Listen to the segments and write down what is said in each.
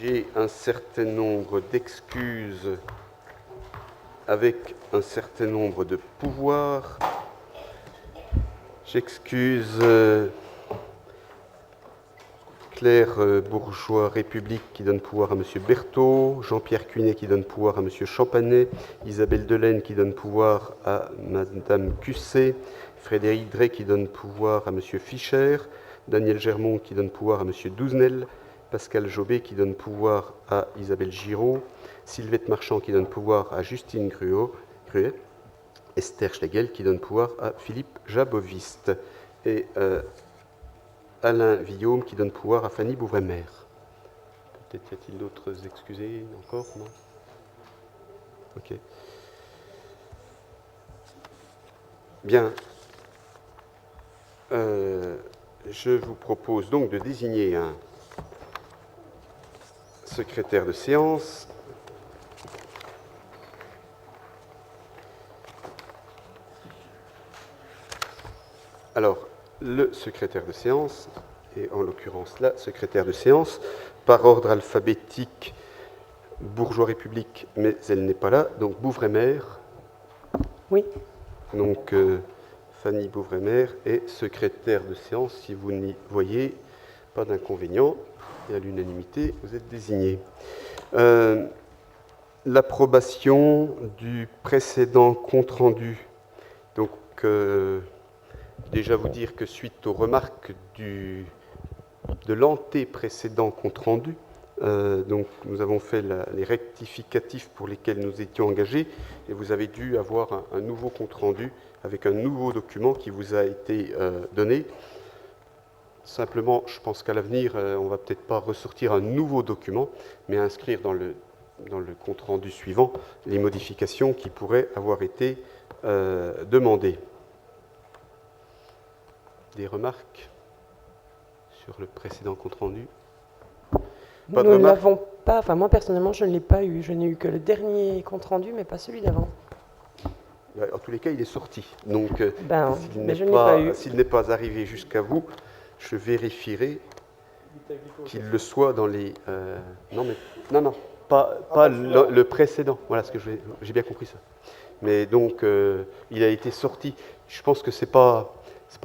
J'ai un certain nombre d'excuses avec un certain nombre de pouvoirs. J'excuse Claire Bourgeois République qui donne pouvoir à M. Berthaud, Jean-Pierre Cuinet qui donne pouvoir à M. Champanet, Isabelle Delaine qui donne pouvoir à Mme Cusset, Frédéric Drey qui donne pouvoir à M. Fischer, Daniel Germont qui donne pouvoir à M. Douzenel, Pascal Jobé qui donne pouvoir à Isabelle Giraud, Sylvette Marchand qui donne pouvoir à Justine Gruet, Esther Schlegel qui donne pouvoir à Philippe Jaboviste et Alain Villaume qui donne pouvoir à Fanny Bouvray-Mère. Peut-être y a-t-il d'autres excusés encore, non? Ok. Bien. Je vous propose donc de désigner un secrétaire de séance. Alors, le secrétaire de séance, et en l'occurrence la secrétaire de séance, par ordre alphabétique, Bourgeois République, mais elle n'est pas là, donc Bouvray-Mère. Oui. Donc, Fanny Bouvray-Mère est secrétaire de séance. Si vous n'y voyez pas d'inconvénient, et à l'unanimité, vous êtes désigné. L'approbation du précédent compte-rendu. Donc, déjà vous dire que suite aux remarques de l'anté-précédent compte-rendu, donc nous avons fait les rectificatifs pour lesquels nous étions engagés et vous avez dû avoir un nouveau compte-rendu avec un nouveau document qui vous a été donné. Simplement, je pense qu'à l'avenir, on ne va peut-être pas ressortir un nouveau document, mais inscrire dans le compte-rendu suivant les modifications qui pourraient avoir été demandées. Des remarques sur le précédent compte-rendu? Nous ne l'avons pas, enfin moi personnellement je ne l'ai pas eu, je n'ai eu que le dernier compte-rendu mais pas celui d'avant. En tous les cas, il est sorti, donc s'il n'est pas arrivé jusqu'à vous, je vérifierai qu'il le soit dans les... Non, pas le précédent, voilà ce que j'ai bien compris ça. Mais donc, il a été sorti, je pense que c'est pas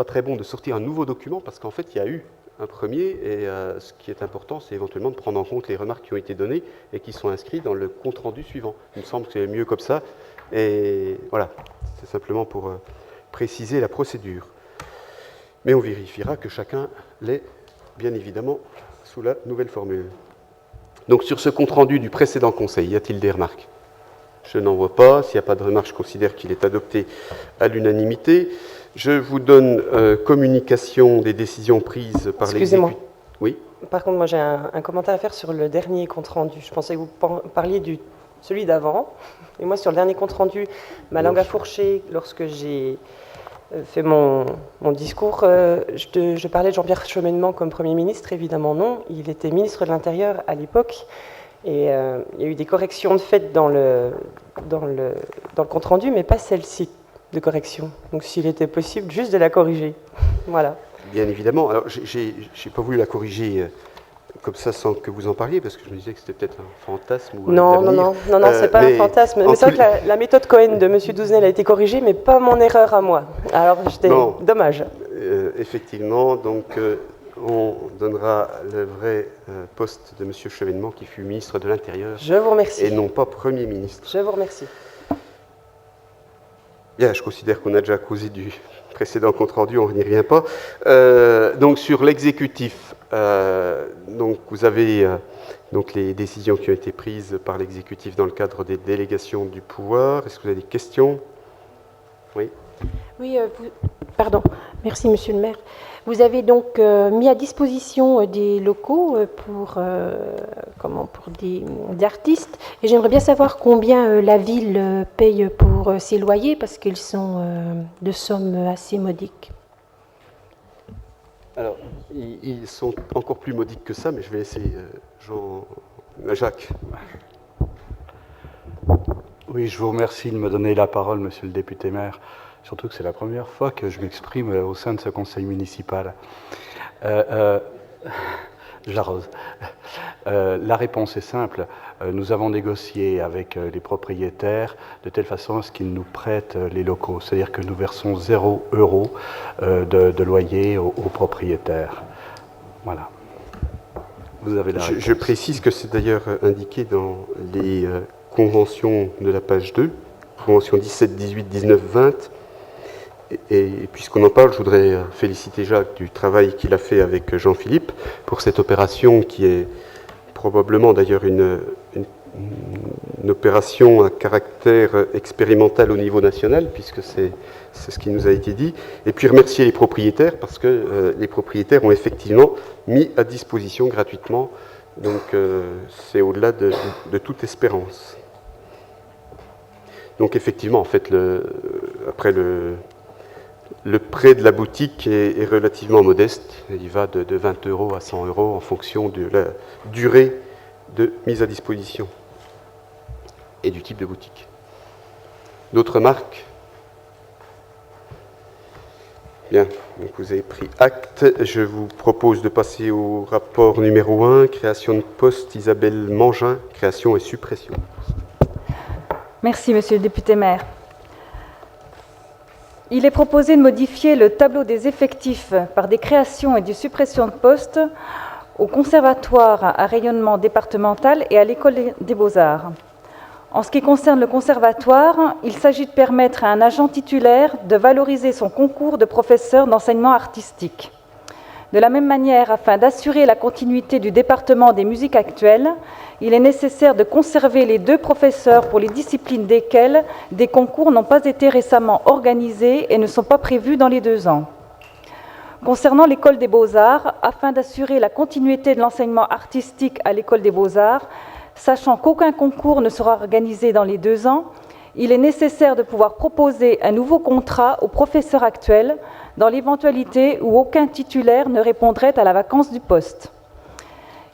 très bon de sortir un nouveau document parce qu'en fait, il y a eu un premier et ce qui est important, c'est éventuellement de prendre en compte les remarques qui ont été données et qui sont inscrites dans le compte-rendu suivant. Il me semble que c'est mieux comme ça. Et voilà, c'est simplement pour préciser la procédure. Mais on vérifiera que chacun l'ait, bien évidemment, sous la nouvelle formule. Donc sur ce compte-rendu du précédent conseil, y a-t-il des remarques? Je n'en vois pas. S'il n'y a pas de remarques, je considère qu'il est adopté à l'unanimité. Je vous donne communication des décisions prises par l'exécutif. Oui. Par contre, moi j'ai un commentaire à faire sur le dernier compte-rendu. Je pensais que vous parliez de celui d'avant. Et moi, sur le dernier compte-rendu, ma langue a fourché lorsque j'ai fait mon discours. Je parlais de Jean-Pierre Chevènement comme Premier ministre, évidemment non. Il était ministre de l'Intérieur à l'époque. Et il y a eu des corrections de fait dans le compte-rendu, mais pas celle-ci de correction. Donc s'il était possible, juste de la corriger. Voilà. Bien évidemment. Alors, j'ai pas voulu la corriger comme ça sans que vous en parliez, parce que je me disais que c'était peut-être un fantasme ou non, c'est pas un fantasme. Mais c'est vrai que la méthode Cohen de M. Douzenel a été corrigée, mais pas mon erreur à moi. Alors, dommage. Effectivement, donc on donnera le vrai poste de M. Chevènement, qui fut ministre de l'Intérieur. Je vous remercie. Et non pas Premier ministre. Je vous remercie. Bien, je considère qu'on a déjà causé du précédent compte-rendu, on n'y revient pas. Donc sur l'exécutif, donc vous avez donc les décisions qui ont été prises par l'exécutif dans le cadre des délégations du pouvoir. Est-ce que vous avez des questions? Oui. Oui, pardon. Merci, Monsieur le maire. Vous avez donc mis à disposition des locaux pour des artistes. Et j'aimerais bien savoir combien la ville paye pour ces loyers, parce qu'ils sont de sommes assez modiques. Alors, ils sont encore plus modiques que ça, mais je vais laisser Jacques. Oui, je vous remercie de me donner la parole, Monsieur le député maire. Surtout que c'est la première fois que je m'exprime au sein de ce conseil municipal. J'arrose. La réponse est simple. Nous avons négocié avec les propriétaires de telle façon à ce qu'ils nous prêtent les locaux. C'est-à-dire que nous versons 0 € de loyer aux propriétaires. Voilà. Vous avez la réponse. Je précise que c'est d'ailleurs indiqué dans les conventions de la page 2, convention 17, 18, 19, 20. Et puisqu'on en parle, je voudrais féliciter Jacques du travail qu'il a fait avec Jean-Philippe pour cette opération qui est probablement d'ailleurs une opération à caractère expérimental au niveau national, puisque c'est ce qui nous a été dit. Et puis remercier les propriétaires, parce que les propriétaires ont effectivement mis à disposition gratuitement. Donc c'est au-delà de toute espérance. Donc effectivement, en fait, après le prêt de la boutique est relativement modeste. Il va de 20 € à 100 € en fonction de la durée de mise à disposition et du type de boutique. D'autres marques? Bien, donc vous avez pris acte. Je vous propose de passer au rapport numéro 1, création de poste, Isabelle Mangin, création et suppression. Merci, monsieur le député maire. Il est proposé de modifier le tableau des effectifs par des créations et des suppressions de postes au conservatoire à rayonnement départemental et à l'école des beaux-arts. En ce qui concerne le conservatoire, il s'agit de permettre à un agent titulaire de valoriser son concours de professeur d'enseignement artistique. De la même manière, afin d'assurer la continuité du département des musiques actuelles, il est nécessaire de conserver les 2 professeurs pour les disciplines desquelles des concours n'ont pas été récemment organisés et ne sont pas prévus dans les 2 ans. Concernant l'école des beaux-arts, afin d'assurer la continuité de l'enseignement artistique à l'école des beaux-arts, sachant qu'aucun concours ne sera organisé dans les 2 ans, il est nécessaire de pouvoir proposer un nouveau contrat aux professeurs actuels dans l'éventualité où aucun titulaire ne répondrait à la vacance du poste.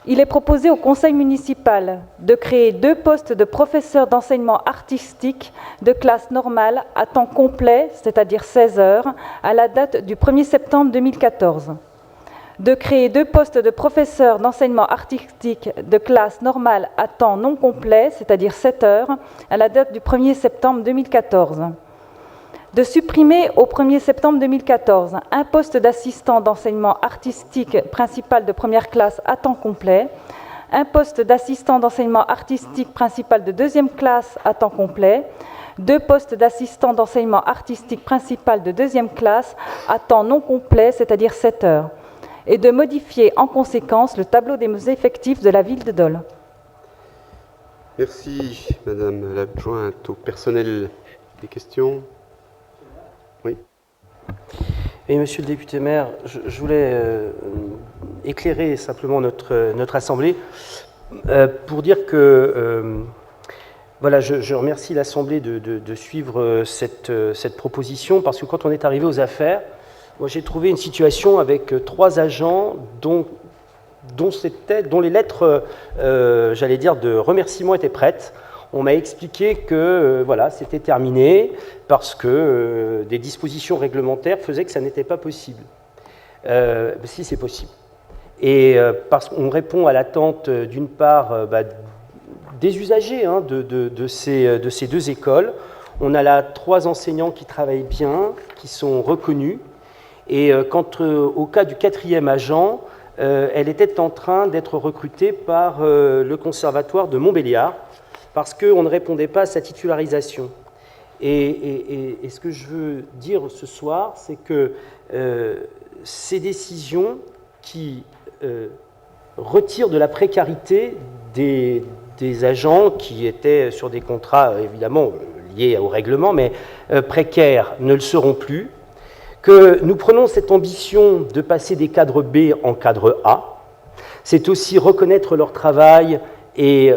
Il est proposé au conseil municipal de créer 2 postes de professeurs d'enseignement artistique de classe normale à temps complet, c'est-à-dire 16 heures, à la date du 1er septembre 2014. De créer 2 postes de professeurs d'enseignement artistique de classe normale à temps non complet, c'est-à-dire 7 heures, à la date du 1er septembre 2014. De supprimer au 1er septembre 2014 un poste d'assistant d'enseignement artistique principal de première classe à temps complet, un poste d'assistant d'enseignement artistique principal de deuxième classe à temps complet, 2 postes d'assistant d'enseignement artistique principal de deuxième classe à temps non complet, c'est-à-dire 7 heures, et de modifier en conséquence le tableau des effectifs de la ville de Dole. Merci, Madame l'adjointe au personnel. Des questions? Oui. Et Monsieur le député maire, je voulais éclairer simplement notre Assemblée pour dire que voilà, je remercie l'Assemblée de suivre cette proposition, parce que quand on est arrivé aux affaires, moi j'ai trouvé une situation avec 3 agents dont les lettres, j'allais dire, de remerciement étaient prêtes. On m'a expliqué que voilà, c'était terminé parce que des dispositions réglementaires faisaient que ça n'était pas possible. Si, c'est possible. Et parce qu'on répond à l'attente d'une part des usagers de ces 2 écoles. On a là 3 enseignants qui travaillent bien, qui sont reconnus. Et quant au cas du 4e agent, elle était en train d'être recrutée par le conservatoire de Montbéliard, parce qu'on ne répondait pas à sa titularisation. Et ce que je veux dire ce soir, c'est que ces décisions qui retirent de la précarité des agents qui étaient sur des contrats, évidemment, liés au règlement, mais précaires, ne le seront plus, que nous prenons cette ambition de passer des cadres B en cadre A, c'est aussi reconnaître leur travail et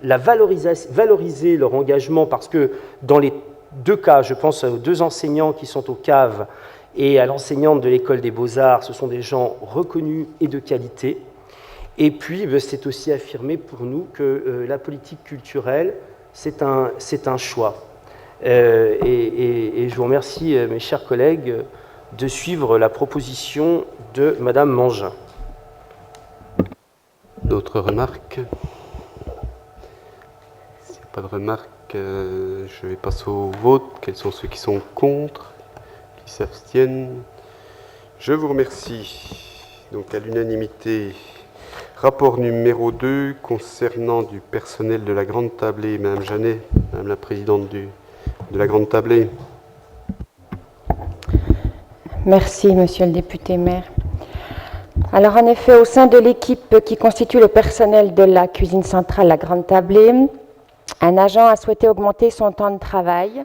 valoriser leur engagement, parce que dans les 2 cas, je pense aux 2 enseignants qui sont au CAV et à l'enseignante de l'école des beaux-arts, ce sont des gens reconnus et de qualité. Et puis, c'est aussi affirmer pour nous que la politique culturelle, c'est un choix. Et je vous remercie, mes chers collègues, de suivre la proposition de Madame Mangin. D'autres remarques? S'il n'y a pas de remarques, je vais passer au vote. Quels sont ceux qui sont contre, qui s'abstiennent? Je vous remercie. Donc à l'unanimité, rapport numéro 2 concernant du personnel de la Grande Tablée. Madame Janet, Madame la Présidente de la Grande Tablée. Merci, Monsieur le député maire. Alors en effet, au sein de l'équipe qui constitue le personnel de la cuisine centrale La Grande Tablée, un agent a souhaité augmenter son temps de travail.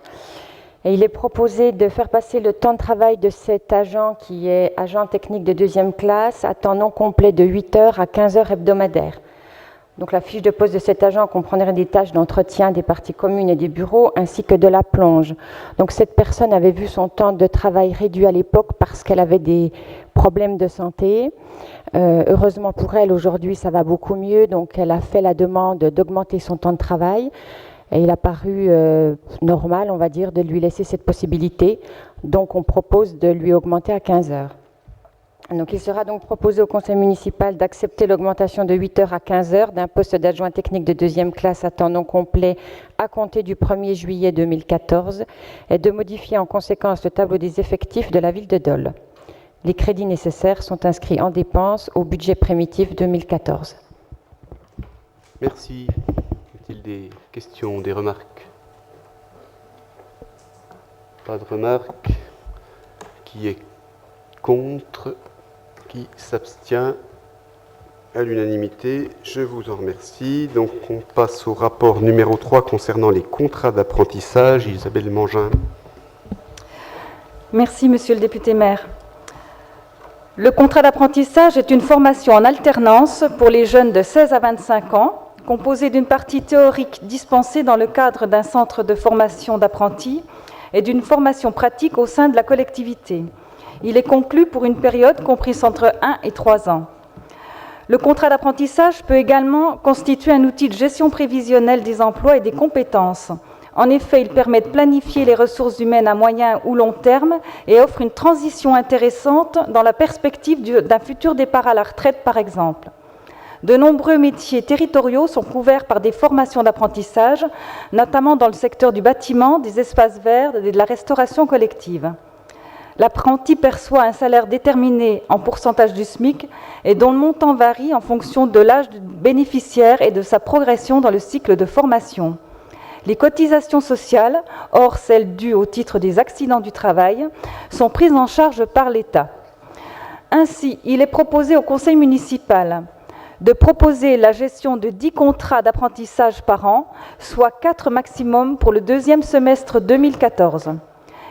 Et il est proposé de faire passer le temps de travail de cet agent, qui est agent technique de 2e classe, à temps non complet de 8 heures à 15 heures hebdomadaires. Donc la fiche de poste de cet agent comprendrait des tâches d'entretien des parties communes et des bureaux, ainsi que de la plonge. Donc cette personne avait vu son temps de travail réduit à l'époque parce qu'elle avait des problèmes de santé. Heureusement pour elle, aujourd'hui, ça va beaucoup mieux. Donc elle a fait la demande d'augmenter son temps de travail. Et il a paru normal, on va dire, de lui laisser cette possibilité. Donc on propose de lui augmenter à 15 heures. Donc il sera donc proposé au conseil municipal d'accepter l'augmentation de 8 heures à 15 heures d'un poste d'adjoint technique de 2e classe à temps non complet à compter du 1er juillet 2014 et de modifier en conséquence le tableau des effectifs de la ville de Dole. Les crédits nécessaires sont inscrits en dépenses au budget primitif 2014. Merci. Y a-t-il des questions, des remarques? Pas de remarques. Qui est contre? Qui s'abstient? À l'unanimité, je vous en remercie. Donc on passe au rapport numéro 3 concernant les contrats d'apprentissage. Isabelle Mangin. Merci, Monsieur le député maire. Le contrat d'apprentissage est une formation en alternance pour les jeunes de 16 à 25 ans, composée d'une partie théorique dispensée dans le cadre d'un centre de formation d'apprentis et d'une formation pratique au sein de la collectivité. Il est conclu pour une période comprise entre 1 et 3 ans. Le contrat d'apprentissage peut également constituer un outil de gestion prévisionnelle des emplois et des compétences. En effet, il permet de planifier les ressources humaines à moyen ou long terme et offre une transition intéressante dans la perspective d'un futur départ à la retraite, par exemple. De nombreux métiers territoriaux sont couverts par des formations d'apprentissage, notamment dans le secteur du bâtiment, des espaces verts et de la restauration collective. L'apprenti perçoit un salaire déterminé en pourcentage du SMIC et dont le montant varie en fonction de l'âge du bénéficiaire et de sa progression dans le cycle de formation. Les cotisations sociales, hors celles dues au titre des accidents du travail, sont prises en charge par l'État. Ainsi, il est proposé au conseil municipal de proposer la gestion de 10 contrats d'apprentissage par an, soit 4 maximum pour le 2e semestre 2014,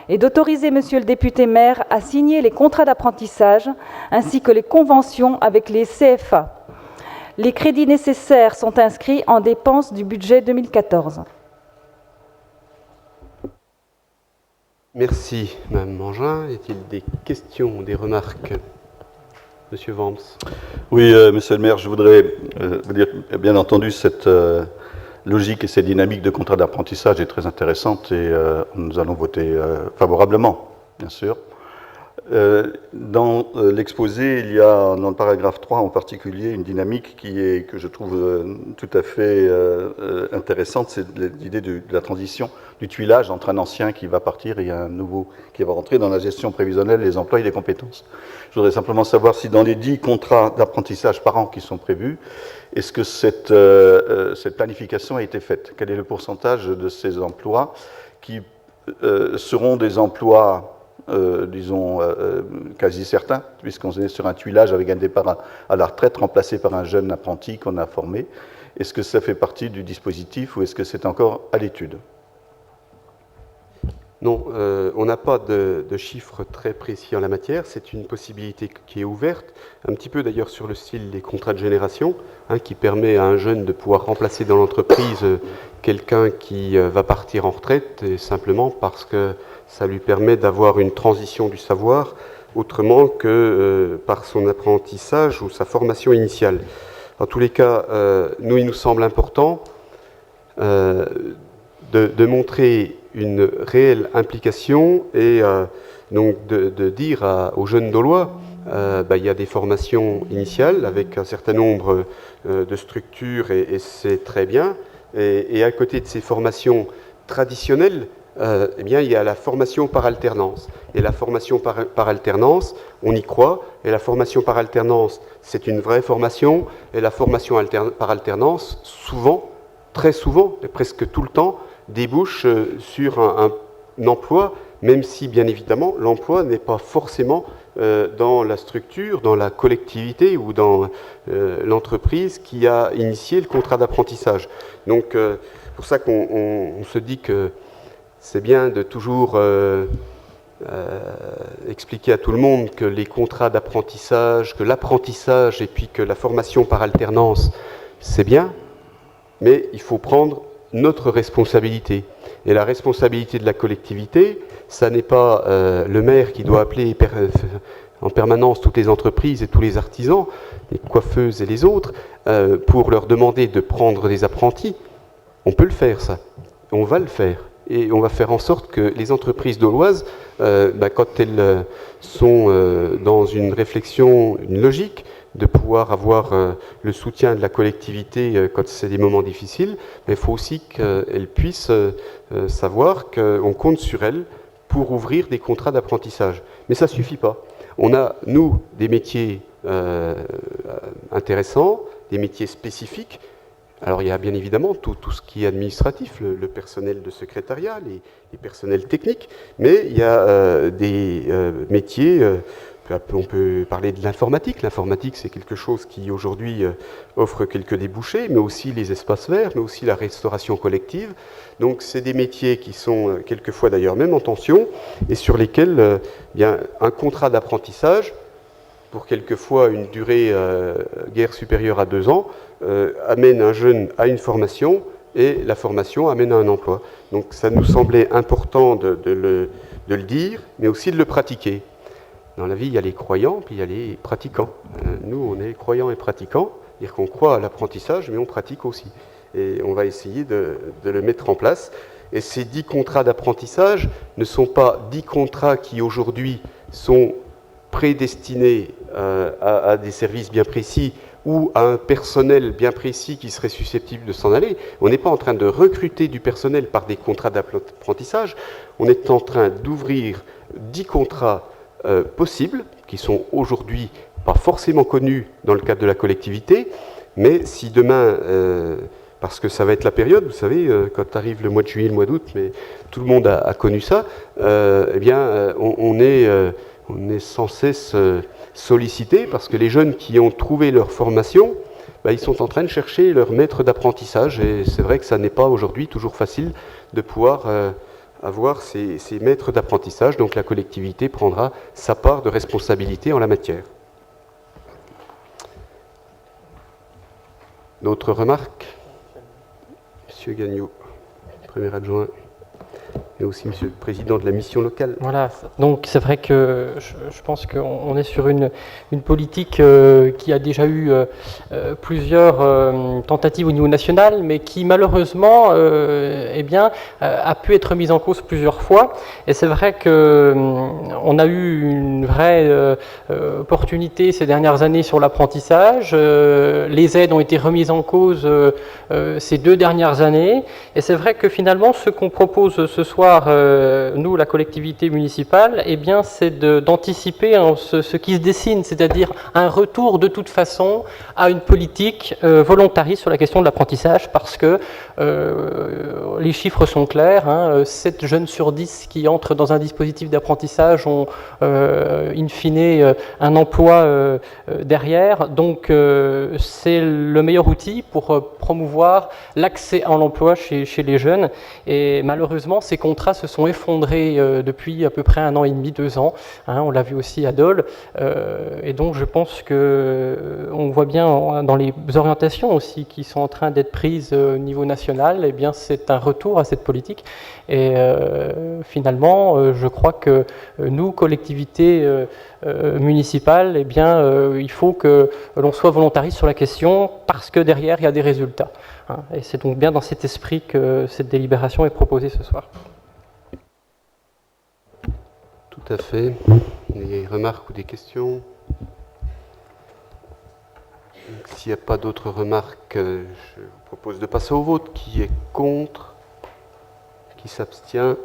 et d'autoriser Monsieur le député maire à signer les contrats d'apprentissage ainsi que les conventions avec les CFA. Les crédits nécessaires sont inscrits en dépenses du budget 2014. Merci, Mme Mangin. Y a-t-il des questions, des remarques? Monsieur Vamps. Oui, Monsieur le maire, je voudrais vous dire, bien entendu, cette logique et cette dynamique de contrat d'apprentissage est très intéressante et nous allons voter favorablement, bien sûr. Dans l'exposé, il y a dans le paragraphe 3 en particulier une dynamique que je trouve tout à fait intéressante, c'est l'idée de la transition, du tuilage entre un ancien qui va partir et un nouveau qui va rentrer dans la gestion prévisionnelle des emplois et des compétences. Je voudrais simplement savoir si dans les 10 contrats d'apprentissage par an qui sont prévus, est-ce que cette planification a été faite? Quel est le pourcentage de ces emplois qui seront des emplois disons, quasi certain, puisqu'on est sur un tuilage avec un départ à la retraite remplacé par un jeune apprenti qu'on a formé. Est-ce que ça fait partie du dispositif ou est-ce que c'est encore à l'étude? Non, on n'a pas de chiffres très précis en la matière. C'est une possibilité qui est ouverte, un petit peu d'ailleurs sur le style des contrats de génération, qui permet à un jeune de pouvoir remplacer dans l'entreprise quelqu'un qui va partir en retraite, et simplement parce que ça lui permet d'avoir une transition du savoir autrement que par son apprentissage ou sa formation initiale. En tous les cas, il nous semble important de montrer une réelle implication et donc de dire aux jeunes Dolois il y a des formations initiales avec un certain nombre de structures et c'est très bien. Et à côté de ces formations traditionnelles, eh bien, il y a la formation par alternance. Et la formation par alternance, on y croit. Et la formation par alternance, c'est une vraie formation. Et la formation par alternance, souvent, très souvent, et presque tout le temps, débouche sur un emploi, même si, bien évidemment, l'emploi n'est pas forcément dans la structure, dans la collectivité ou dans l'entreprise qui a initié le contrat d'apprentissage. Donc, c'est pour ça qu'on se dit que c'est bien de toujours expliquer à tout le monde que les contrats d'apprentissage, que l'apprentissage et puis que la formation par alternance, c'est bien, mais il faut prendre notre responsabilité. Et la responsabilité de la collectivité, ça n'est pas le maire qui doit appeler en permanence toutes les entreprises et tous les artisans, les coiffeuses et les autres, pour leur demander de prendre des apprentis. On peut le faire, ça. On va le faire. Et on va faire en sorte que les entreprises doloises, quand elles sont dans une réflexion, une logique, de pouvoir avoir le soutien de la collectivité quand c'est des moments difficiles, mais il faut aussi qu'elles puissent savoir qu'on compte sur elles pour ouvrir des contrats d'apprentissage. Mais ça ne suffit pas. On a, nous, des métiers intéressants, des métiers spécifiques. Alors il y a bien évidemment tout ce qui est administratif, le personnel de secrétariat, les personnels techniques, mais il y a des métiers, on peut parler de l'informatique. L'informatique, c'est quelque chose qui aujourd'hui offre quelques débouchés, mais aussi les espaces verts, mais aussi la restauration collective. Donc c'est des métiers qui sont quelquefois d'ailleurs même en tension, et sur lesquels un contrat d'apprentissage, pour quelquefois une durée guère supérieure à 2 ans, amène un jeune à une formation et la formation amène à un emploi. Donc ça nous semblait important de le dire, mais aussi de le pratiquer. Dans la vie, il y a les croyants, puis il y a les pratiquants. Nous, on est croyants et pratiquants, c'est-à-dire qu'on croit à l'apprentissage, mais on pratique aussi. Et on va essayer de le mettre en place. Et ces 10 contrats d'apprentissage ne sont pas 10 contrats qui aujourd'hui sont prédestinés à des services bien précis ou à un personnel bien précis qui serait susceptible de s'en aller. On n'est pas en train de recruter du personnel par des contrats d'apprentissage, on est en train d'ouvrir 10 contrats possibles, qui sont aujourd'hui pas forcément connus dans le cadre de la collectivité, mais si demain, parce que ça va être la période, vous savez, quand arrive le mois de juillet, le mois d'août, mais tout le monde a connu ça, eh bien, on est sans cesse sollicité parce que les jeunes qui ont trouvé leur formation, ils sont en train de chercher leur maître d'apprentissage et c'est vrai que ça n'est pas aujourd'hui toujours facile de pouvoir avoir ces maîtres d'apprentissage. Donc la collectivité prendra sa part de responsabilité en la matière. D'autres remarques? Monsieur Gagnon, premier adjoint. Et aussi monsieur le président de la mission locale. Voilà, donc c'est vrai que je pense qu'on est sur une politique qui a déjà eu plusieurs tentatives au niveau national, mais qui malheureusement a pu être mise en cause plusieurs fois. Et c'est vrai qu'on a eu une vraie opportunité ces dernières années sur l'apprentissage. Les aides ont été remises en cause ces 2 dernières années. Et c'est vrai que finalement, ce qu'on propose ce soir, nous, la collectivité municipale, c'est d'anticiper ce qui se dessine, c'est-à-dire un retour de toute façon à une politique volontariste sur la question de l'apprentissage, parce que les chiffres sont clairs, 7 jeunes sur 10 qui entrent dans un dispositif d'apprentissage ont in fine un emploi derrière, donc c'est le meilleur outil pour promouvoir l'accès à l'emploi chez les jeunes, et malheureusement ces contrats se sont effondrés depuis à peu près 1 an et demi, 2 ans. On l'a vu aussi à Dole. Et donc je pense qu'on voit bien dans les orientations aussi qui sont en train d'être prises au niveau national, c'est un retour à cette politique. Et finalement, je crois que nous, collectivités municipales, il faut que l'on soit volontariste sur la question parce que derrière, il y a des résultats. Et c'est donc bien dans cet esprit que cette délibération est proposée ce soir. Tout à fait. Des remarques ou des questions? S'il n'y a pas d'autres remarques, je vous propose de passer au vote. Qui est contre? Qui s'abstient?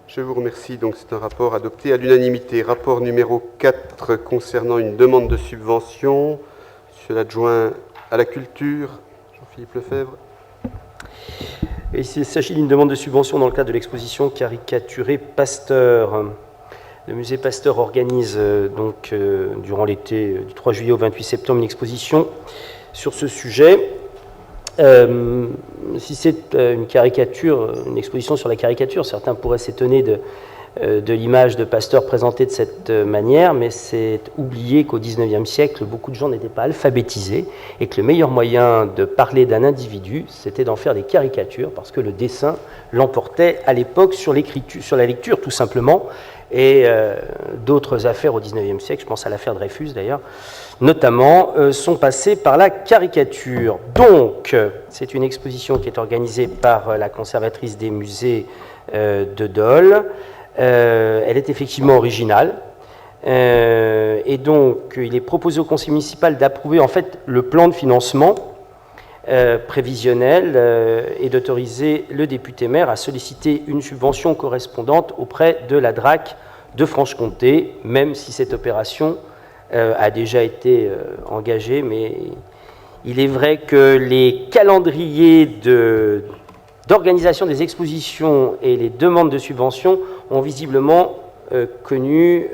Je vous remercie. Donc c'est un rapport adopté à l'unanimité. Rapport numéro 4 concernant une demande de subvention. Monsieur l'adjoint à la culture, Jean-Philippe Lefebvre. Il s'agit d'une demande de subvention dans le cadre de l'exposition caricaturée Pasteur. Le musée Pasteur organise durant l'été du 3 juillet au 28 septembre une exposition sur ce sujet. Si c'est une caricature, une exposition sur la caricature, certains pourraient s'étonner de l'image de Pasteur présentée de cette manière, mais c'est oublier qu'au XIXe siècle, beaucoup de gens n'étaient pas alphabétisés et que le meilleur moyen de parler d'un individu, c'était d'en faire des caricatures, parce que le dessin l'emportait à l'époque sur la lecture, tout simplement, et d'autres affaires au XIXe siècle, je pense à l'affaire Dreyfus d'ailleurs, notamment, sont passées par la caricature. Donc, c'est une exposition qui est organisée par la conservatrice des musées de Dole. Elle est effectivement originale. Et donc, il est proposé au conseil municipal d'approuver en fait le plan de financement prévisionnel et d'autoriser le député maire à solliciter une subvention correspondante auprès de la DRAC de Franche-Comté, même si cette opération a déjà été engagée, mais il est vrai que les calendriers d'organisation des expositions et les demandes de subventions ont visiblement connu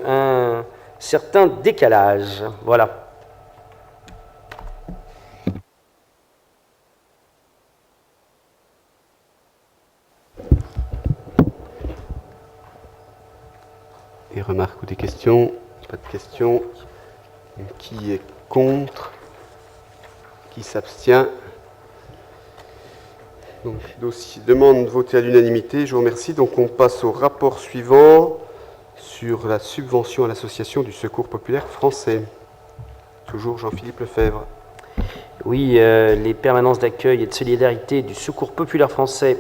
un certain décalage. Voilà. Des remarques ou des questions? Pas de questions. Qui est contre? Qui s'abstient? Donc, dossier, demande votée à l'unanimité. Je vous remercie. Donc, on passe au rapport suivant sur la subvention à l'association du Secours populaire français. Toujours Jean-Philippe Lefebvre. Oui, les permanences d'accueil et de solidarité du Secours populaire français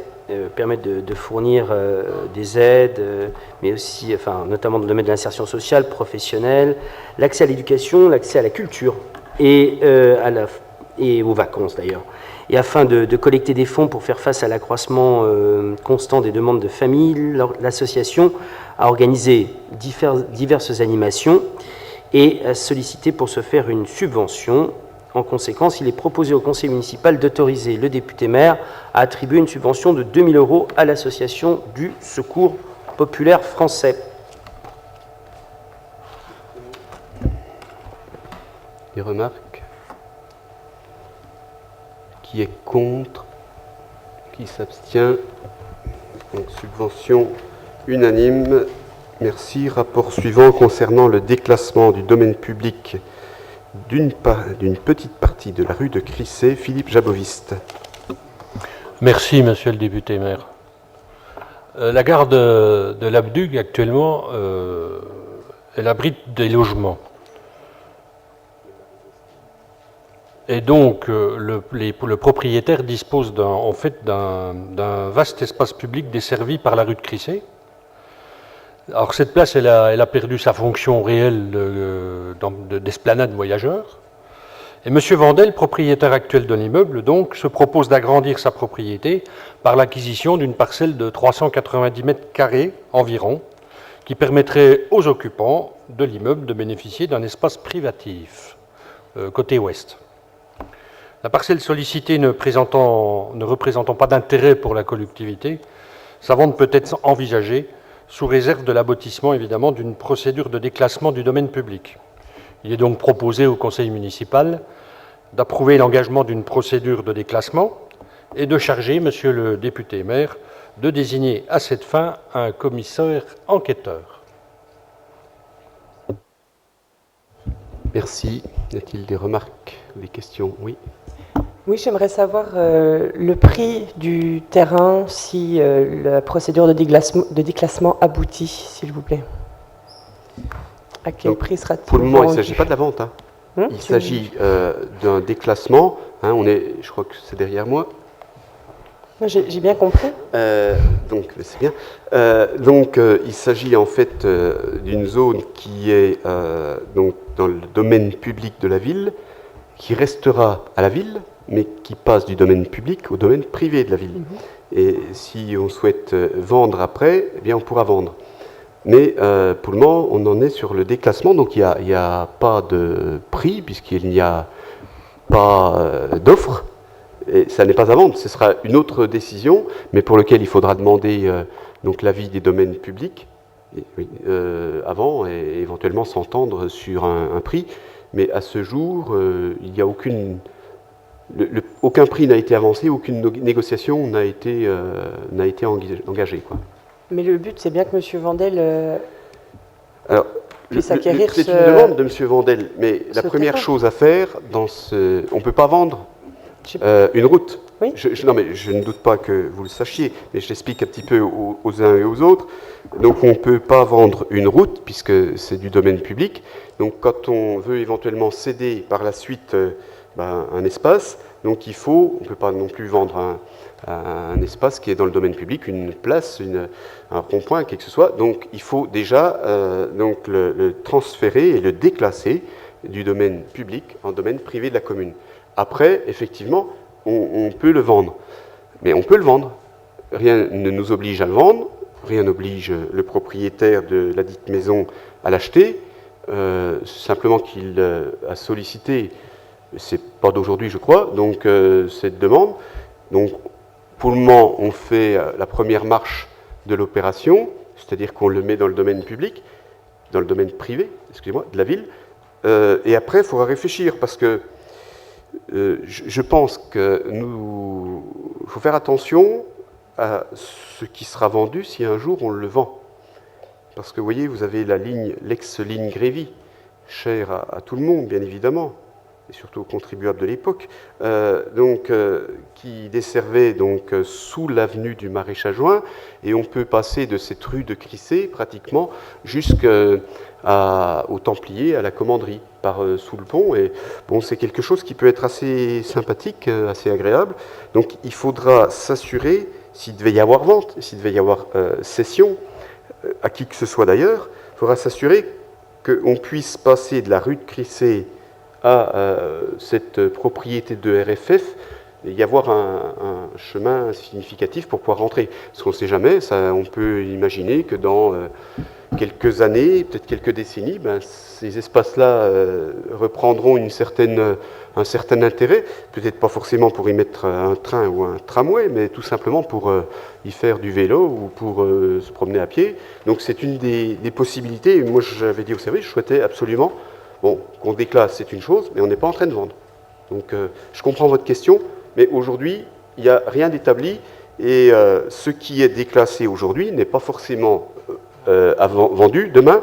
permettent de fournir des aides, mais aussi, notamment dans le domaine de l'insertion sociale, professionnelle, l'accès à l'éducation, l'accès à la culture et aux vacances d'ailleurs. Et afin de collecter des fonds pour faire face à l'accroissement constant des demandes de familles, l'association a organisé diverses animations et a sollicité pour ce faire une subvention. En conséquence, il est proposé au conseil municipal d'autoriser le député maire à attribuer une subvention de 2 000 € à l'association du Secours populaire français. Des remarques? Qui est contre? Qui s'abstient? Donc, subvention unanime. Merci. Rapport suivant concernant le déclassement du domaine public d'une petite partie de la rue de Crissé. Philippe Jaboviste. Merci, monsieur le député maire. La gare de l'Abdugue, actuellement, elle abrite des logements. Et donc, le propriétaire dispose d'un vaste espace public desservi par la rue de Crissé. Alors cette place, elle a perdu sa fonction réelle d'esplanade voyageurs. Et M. Vandel, propriétaire actuel de l'immeuble, donc, se propose d'agrandir sa propriété par l'acquisition d'une parcelle de 390 mètres carrés environ, qui permettrait aux occupants de l'immeuble de bénéficier d'un espace privatif, côté ouest. La parcelle sollicitée ne représentant pas d'intérêt pour la collectivité, sa vente peut être envisagée sous réserve de l'aboutissement, évidemment, d'une procédure de déclassement du domaine public. Il est donc proposé au conseil municipal d'approuver l'engagement d'une procédure de déclassement et de charger monsieur le député maire de désigner à cette fin un commissaire enquêteur. Merci. Y a-t-il des remarques, des questions? Oui. Oui, j'aimerais savoir le prix du terrain si la procédure de déclassement aboutit, s'il vous plaît. À quel prix sera-t-il? Pour le moment, il ne s'agit pas de la vente. Il s'agit d'un déclassement. Je crois que c'est derrière moi. J'ai bien compris. C'est bien. Il s'agit en fait d'une zone qui est donc dans le domaine public de la ville, qui restera à la ville, mais qui passe du domaine public au domaine privé de la ville. Et si on souhaite vendre après, eh bien on pourra vendre. Mais pour le moment, on en est sur le déclassement, donc il n'y a pas de prix, puisqu'il n'y a pas d'offre. Et ça n'est pas à vendre, ce sera une autre décision, mais pour laquelle il faudra demander donc l'avis des domaines publics avant et éventuellement s'entendre sur un prix. Mais à ce jour, il n'y a aucun prix n'a été avancé, aucune négociation n'a été engagée, quoi. Mais le but, c'est bien que M. Vandel puisse acquérir c'est une demande de M. Vandel, mais la première chose à faire, on ne peut pas vendre une route. Oui. Non, mais je ne doute pas que vous le sachiez, mais je l'explique un petit peu aux uns et aux autres. Donc on ne peut pas vendre une route, puisque c'est du domaine public. Donc quand on veut éventuellement céder par la suite un espace, donc on ne peut pas non plus vendre un espace qui est dans le domaine public, une place, un rond-point, quelque que ce soit. Donc il faut déjà le transférer et le déclasser du domaine public en domaine privé de la commune. Après, effectivement, on peut le vendre. Mais on peut le vendre. Rien ne nous oblige à le vendre, rien n'oblige le propriétaire de la dite maison à l'acheter. Simplement qu'il a sollicité, c'est pas d'aujourd'hui je crois, donc cette demande. Donc pour le moment, on fait la première marche de l'opération, c'est-à-dire qu'on le met dans le domaine public, dans le domaine privé, excusez-moi, de la ville. Et après, il faudra réfléchir, parce que je pense qu'il faut faire attention à ce qui sera vendu si un jour on le vend. Parce que vous voyez, vous avez l'ex-ligne Grévy, chère à tout le monde, bien évidemment, et surtout aux contribuables de l'époque, qui desservait donc sous l'avenue du Maréchal Juin, et on peut passer de cette rue de Crissé pratiquement jusqu'au Templier, à la Commanderie, sous le pont. Et bon, c'est quelque chose qui peut être assez sympathique, assez agréable. Donc il faudra s'assurer, s'il devait y avoir vente, s'il devait y avoir cession, à qui que ce soit d'ailleurs, il faudra s'assurer qu'on puisse passer de la rue de Crissé à cette propriété de RFF, et y avoir un chemin significatif pour pouvoir rentrer. Parce qu'on ne sait jamais, on peut imaginer que dans quelques années, peut-être quelques décennies, ces espaces-là reprendront un certain intérêt, peut-être pas forcément pour y mettre un train ou un tramway, mais tout simplement pour y faire du vélo ou pour se promener à pied. Donc c'est une des possibilités. Et moi, j'avais dit au service, je souhaitais absolument qu'on déclasse, c'est une chose, mais on n'est pas en train de vendre. Donc je comprends votre question, mais aujourd'hui, il n'y a rien d'établi, et ce qui est déclassé aujourd'hui n'est pas forcément vendu demain.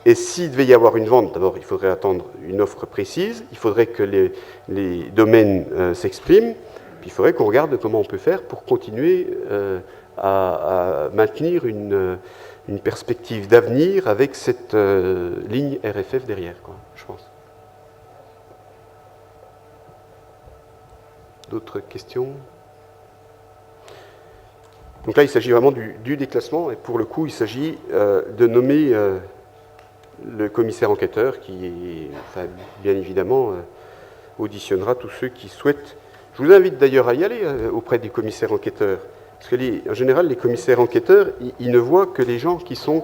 Et s'il devait y avoir une vente, d'abord il faudrait attendre une offre précise, il faudrait que les domaines s'expriment, puis il faudrait qu'on regarde comment on peut faire pour continuer à maintenir une perspective d'avenir avec cette ligne RFF derrière, quoi, je pense. D'autres questions ? Donc là, il s'agit vraiment du déclassement, et pour le coup, il s'agit de nommer le commissaire enquêteur qui, bien évidemment, auditionnera tous ceux qui souhaitent. Je vous invite d'ailleurs à y aller auprès du commissaire enquêteur, parce que en général, les commissaires enquêteurs, ils ne voient que les gens qui sont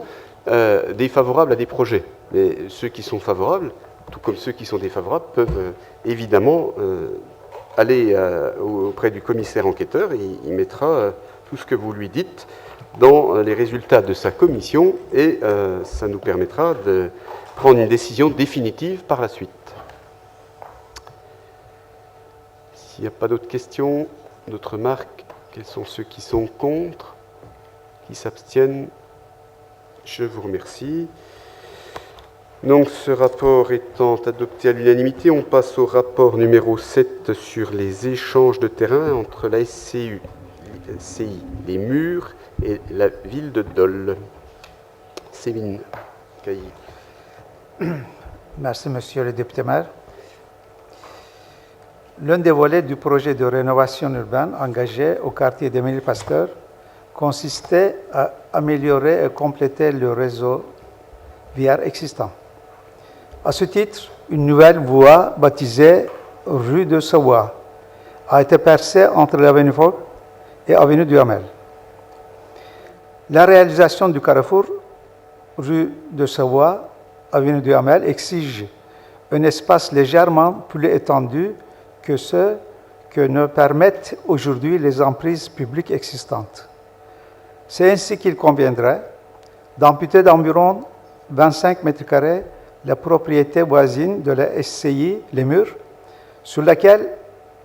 défavorables à des projets. Mais ceux qui sont favorables, tout comme ceux qui sont défavorables, peuvent évidemment aller auprès du commissaire enquêteur, et il mettra tout ce que vous lui dites dans les résultats de sa commission, et ça nous permettra de prendre une décision définitive par la suite. S'il n'y a pas d'autres questions, d'autres remarques, quels sont ceux qui sont contre, qui s'abstiennent? Je vous remercie. Donc ce rapport étant adopté à l'unanimité, on passe au rapport numéro 7 sur les échanges de terrain entre la SCI Les Murs et la ville de Dole. Sévine Cailly. Merci, monsieur le député maire. L'un des volets du projet de rénovation urbaine engagé au quartier d'Émilie Pasteur consistait à améliorer et compléter le réseau viaire existant. À ce titre, une nouvelle voie baptisée rue de Savoie a été percée entre l'avenue Foch et avenue du Hamel. La réalisation du carrefour rue de Savoie, avenue du Hamel, exige un espace légèrement plus étendu que ce que ne permettent aujourd'hui les emprises publiques existantes. C'est ainsi qu'il conviendrait d'amputer d'environ 25 mètres carrés la propriété voisine de la SCI, les murs, sur laquelle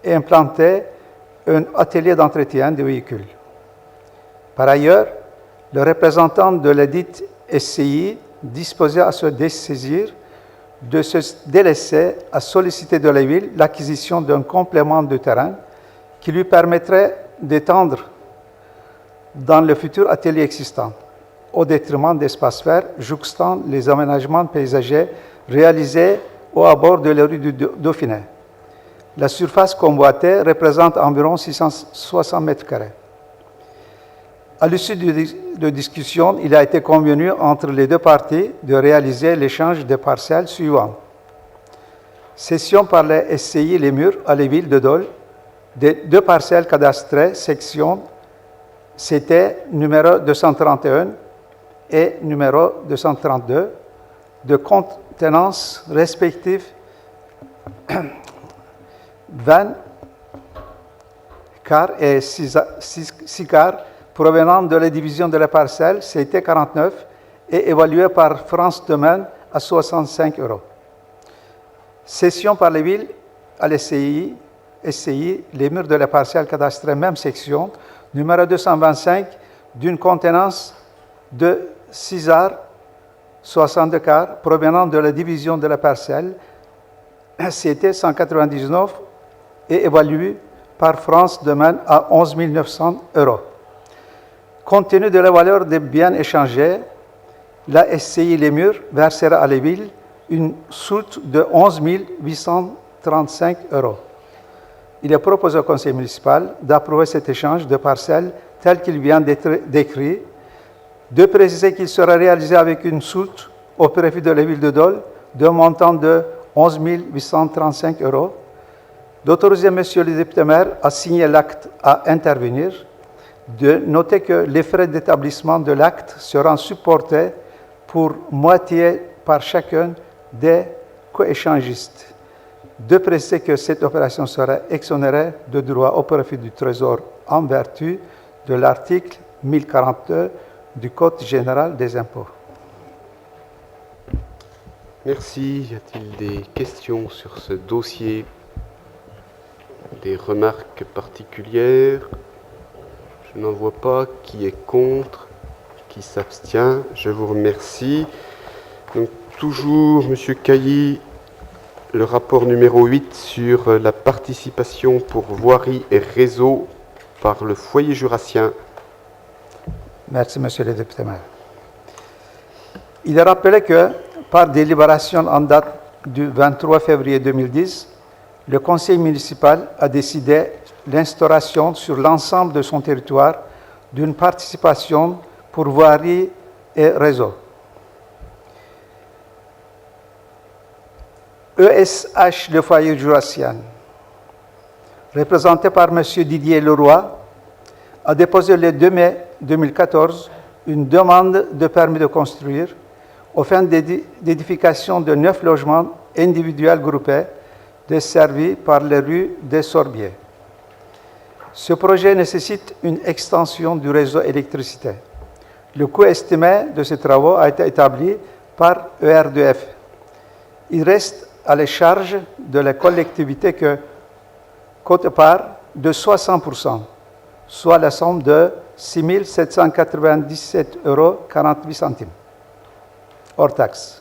est implanté un atelier d'entretien de véhicules. Par ailleurs, le représentant de la dite SCI disposait à se dessaisir de se délaisser à solliciter de la ville l'acquisition d'un complément de terrain qui lui permettrait d'étendre dans le futur atelier existant, au détriment d'espaces verts jouxtant les aménagements paysagers réalisés au abord de la rue du Dauphiné. La surface convoitée représente environ 660 mètres carrés. À l'issue de discussion, il a été convenu entre les deux parties de réaliser l'échange des parcelles suivantes. Cession par les SCI Les Murs à la ville de Dole des deux parcelles cadastrées, section, c'était numéro 231 et numéro 232, de contenance respectifs 20 quarts et 6 quarts, provenant de la division de la parcelle, c'était 49 et évalué par France Domaine à 65 €. Cession par les villes à l'SCI, les murs de la parcelle cadastrée, même section, numéro 225, d'une contenance de 6 arts, 62 quarts, provenant de la division de la parcelle, c'était 199 et évalué par France Domaine à 11 900 €. Compte tenu de la valeur des biens échangés, la SCI Les Murs versera à la ville une soulte de 11 835 €. Il est proposé au conseil municipal d'approuver cet échange de parcelles tel qu'il vient d'être décrit, de préciser qu'il sera réalisé avec une soulte au préfet de la ville de Dole d'un montant de 11 835 €, d'autoriser M. le député-maire à signer l'acte à intervenir, de noter que les frais d'établissement de l'acte seront supportés pour moitié par chacun des coéchangistes, de préciser que cette opération sera exonérée de droits au profit du Trésor en vertu de l'article 1042 du Code général des impôts. Merci. Y a-t-il des questions sur ce dossier? Des remarques particulières? Je n'en vois pas. Qui est contre? Qui s'abstient? Je vous remercie. Donc, toujours, M. Cailly, le rapport numéro 8 sur la participation pour voirie et réseau par le foyer jurassien. Merci, Monsieur le député-maire. Il est rappelé que, par délibération en date du 23 février 2010, le conseil municipal a décidé l'instauration sur l'ensemble de son territoire d'une participation pour voirie et réseau. ESH, le foyer jurassien, représenté par M. Didier Leroy, a déposé le 2 mai 2014 une demande de permis de construire aux fins d'édification de 9 logements individuels groupés desservis par les rues des Sorbiers. Ce projet nécessite une extension du réseau électricité. Le coût estimé de ces travaux a été établi par ER2F. Il reste à la charge de la collectivité que quote-part de 60%, soit la somme de 6 797,48 € hors taxe.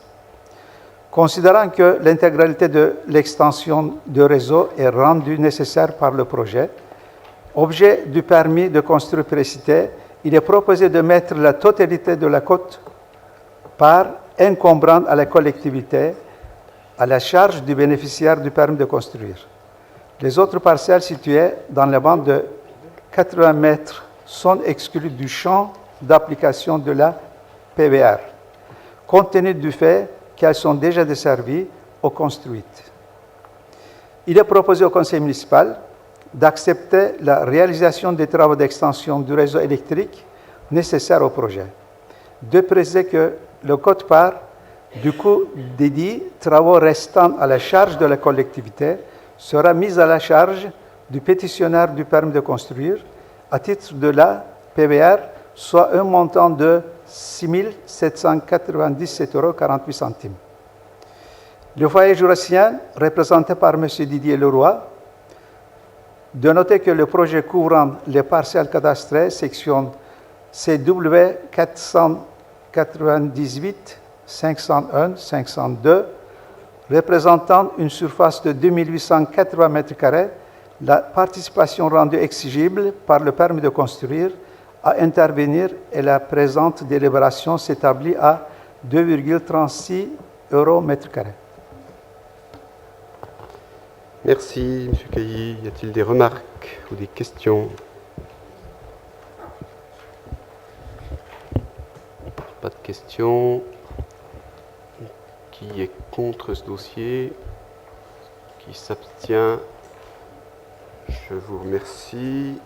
Considérant que l'intégralité de l'extension du réseau est rendue nécessaire par le projet, objet du permis de construire précité, il est proposé de mettre la totalité de la quote-part encombrante à la collectivité à la charge du bénéficiaire du permis de construire. Les autres parcelles situées dans la bande de 80 mètres sont exclues du champ d'application de la PBR, compte tenu du fait qu'elles sont déjà desservies ou construites. Il est proposé au conseil municipal d'accepter la réalisation des travaux d'extension du réseau électrique nécessaires au projet, de préciser que le quote-part du coût des dits travaux restants à la charge de la collectivité sera mis à la charge du pétitionnaire du permis de construire à titre de la PBR, soit un montant de 6 797,48 €. Le foyer jurassien, représenté par M. Didier Leroy, de noter que le projet couvrant les parcelles cadastrées, section CW 498, 501, 502, représentant une surface de 2880 m², la participation rendue exigible par le permis de construire à intervenir et la présente délibération s'établit à 2,36 € m². Merci, M. Cailly. Y a-t-il des remarques ou des questions? Pas de questions. Qui est contre ce dossier? Qui s'abstient? Je vous remercie.